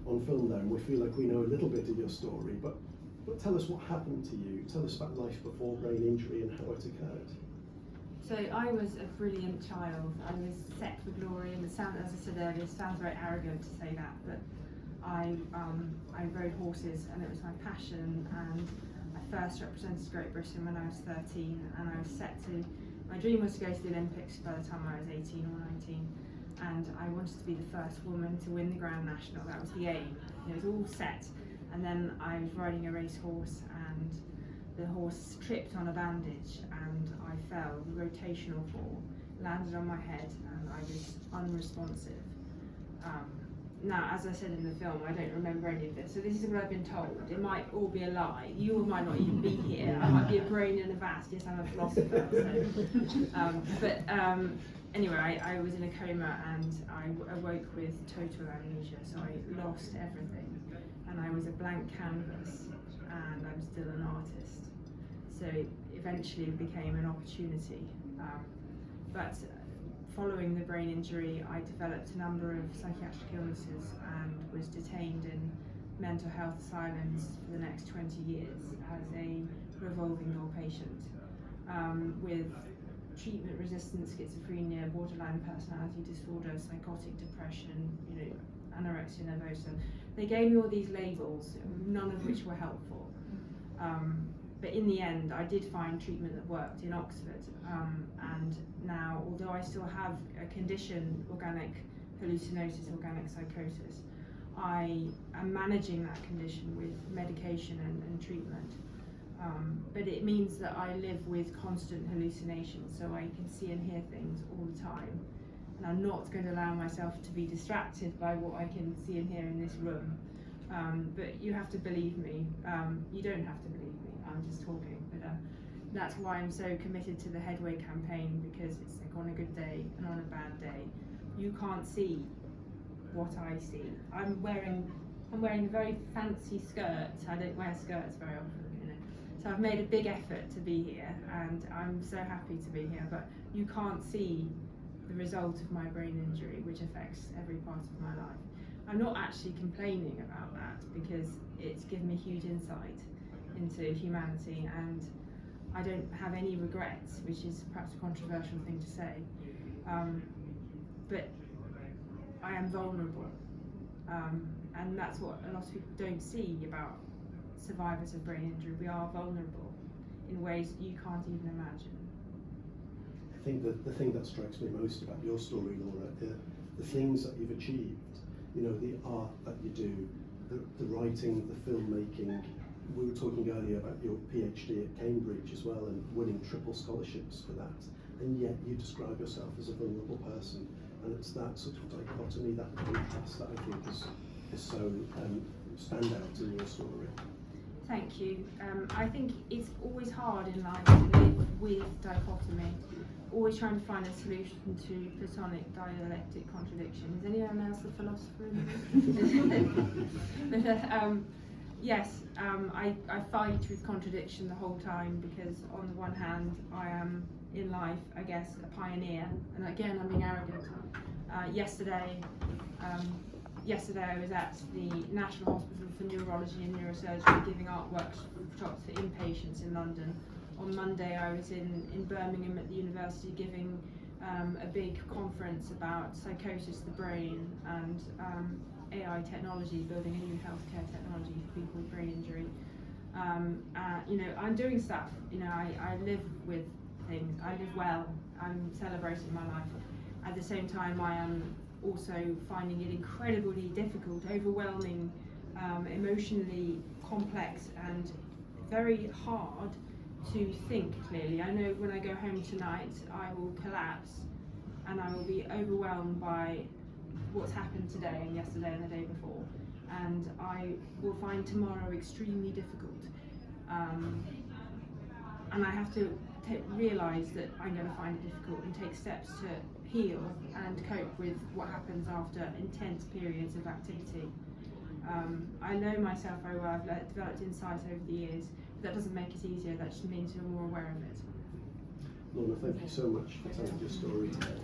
on film there, and we feel like we know a little bit of your story, but tell us what happened to you. Tell us about life before brain injury and how it occurred. So I was a brilliant child. I was set for glory, and as I said earlier, it sounds very arrogant to say that, but I rode horses, and it was my passion, and I first represented Great Britain when I was 13, and I was my dream was to go to the Olympics by the time I was 18 or 19, and I wanted to be the first woman to win the Grand National. That was the aim. It was all set, and then I was riding a racehorse, and the horse tripped on a bandage, and I fell, rotational fall, landed on my head, and I was unresponsive. Now, as I said in the film, I don't remember any of this, so this is what I've been told. It might all be a lie. You might not even be here. I might be a brain in a vat. Yes, I'm a philosopher. So. Anyway, I was in a coma, and I awoke with total amnesia, so I lost everything, and I was a blank canvas, and I'm still an artist. So eventually it became an opportunity. But following the brain injury, I developed a number of psychiatric illnesses and was detained in mental health asylums for the next 20 years as a revolving door patient, with treatment-resistant schizophrenia, borderline personality disorder, psychotic depression, anorexia nervosa. They gave me all these labels, none of which were helpful. But in the end, I did find treatment that worked in Oxford, and now, although I still have a condition, organic hallucinosis, organic psychosis, I am managing that condition with medication and treatment. But it means that I live with constant hallucinations, so I can see and hear things all the time. And I'm not going to allow myself to be distracted by what I can see and hear in this room. But you have to believe me. You don't have to believe me, I'm just talking. But that's why I'm so committed to the Headway campaign, because it's like on a good day and on a bad day, you can't see what I see. I'm wearing a very fancy skirt. I don't wear skirts very often. So I've made a big effort to be here, and I'm so happy to be here, but you can't see the result of my brain injury, which affects every part of my life. I'm not actually complaining about that, because it's given me huge insight into humanity, and I don't have any regrets, which is perhaps a controversial thing to say, but I am vulnerable, and that's what a lot of people don't see about survivors of brain injury. We are vulnerable in ways you can't even imagine. I think that the thing that strikes me most about your story, Laura, the things that you've achieved, the art that you do, the writing, the filmmaking. We were talking earlier about your PhD at Cambridge as well, and winning triple scholarships for that, and yet you describe yourself as a vulnerable person, and it's that sort of dichotomy, that contrast that I think is so standout in your story. Thank you. I think it's always hard in life to live with dichotomy, always trying to find a solution to platonic dialectic contradiction. Is anyone else a philosopher in this? Yes, I fight with contradiction the whole time, because on the one hand I am in life, I guess, a pioneer, and again I'm being arrogant. Yesterday I was at the National Hospital for Neurology and Neurosurgery giving art workshops for inpatients in London. On Monday I was in Birmingham at the university giving a big conference about psychosis, the brain, and AI technology, building a new healthcare technology for people with brain injury. I'm doing stuff. I live with things. I live well. I'm celebrating my life. At the same time, I am also finding it incredibly difficult, overwhelming, emotionally complex, and very hard to think clearly. I know when I go home tonight, I will collapse, and I will be overwhelmed by what's happened today and yesterday and the day before, and I will find tomorrow extremely difficult, and I have to realise that I'm going to find it difficult and take steps to heal and cope with what happens after intense periods of activity. I know myself very well. I've developed insight over the years, but that doesn't make it easier. That just means you're more aware of it. Lorna, thank you so much for telling your story today.